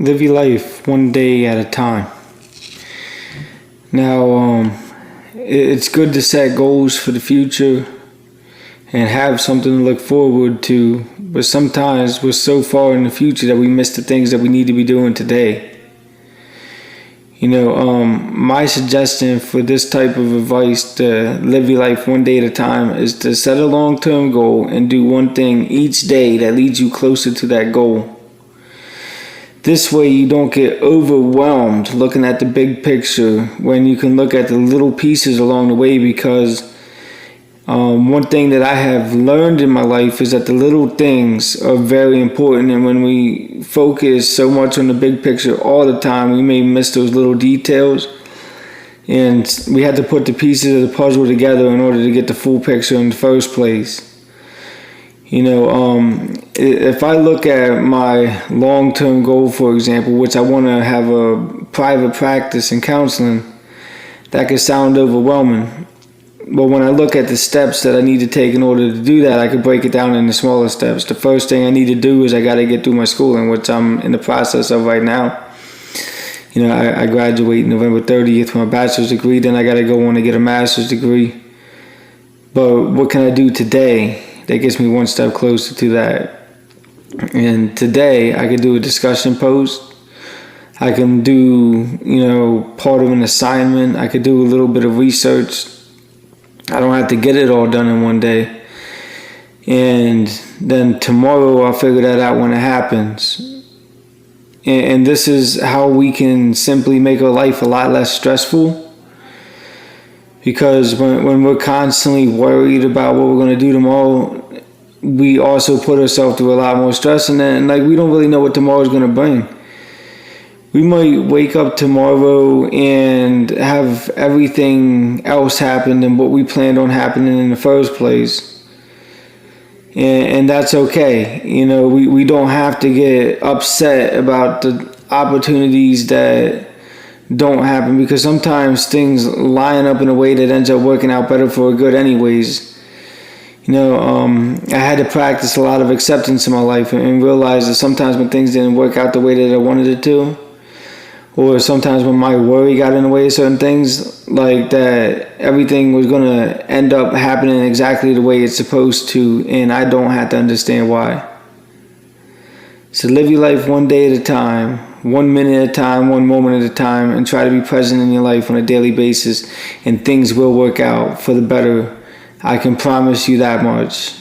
Live your life one day at a time. Now, it's good to set goals for the future and have something to look forward to, but sometimes we're so far in the future that we miss the things that we need to be doing today. My suggestion for this type of advice to live your life one day at a time is to set a long-term goal and do one thing each day that leads you closer to that goal. This way you don't get overwhelmed looking at the big picture when you can look at the little pieces along the way, because one thing that I have learned in my life is that the little things are very important, and when we focus so much on the big picture all the time, we may miss those little details, and we have to put the pieces of the puzzle together in order to get the full picture in the first place. If I look at my long-term goal, for example, which I want to have a private practice in counseling, that could sound overwhelming. But when I look at the steps that I need to take in order to do that, I could break it down into smaller steps. The first thing I need to do is I got to get through my schooling, which I'm in the process of right now. I graduate November 30th with my bachelor's degree, then I got to go on to get a master's degree. But what can I do today that gets me one step closer to that? And today I could do a discussion post. I can do, part of an assignment. I could do a little bit of research. I don't have to get it all done in one day. And then tomorrow I'll figure that out when it happens. And this is how we can simply make our life a lot less stressful. Because when we're constantly worried about what we're going to do tomorrow, we also put ourselves through a lot more stress. And then we don't really know what tomorrow is going to bring. We might wake up tomorrow and have everything else happen than what we planned on happening in the first place. And that's okay. We don't have to get upset about the opportunities that don't happen, because sometimes things line up in a way that ends up working out better for our good anyways. I had to practice a lot of acceptance in my life and realize that sometimes when things didn't work out the way that I wanted it to, or sometimes when my worry got in the way of certain things, like that everything was going to end up happening exactly the way it's supposed to, and I don't have to understand why. So live your life one day at a time, 1 minute at a time, 1 moment at a time, and try to be present in your life on a daily basis, and things will work out for the better. I can promise you that much.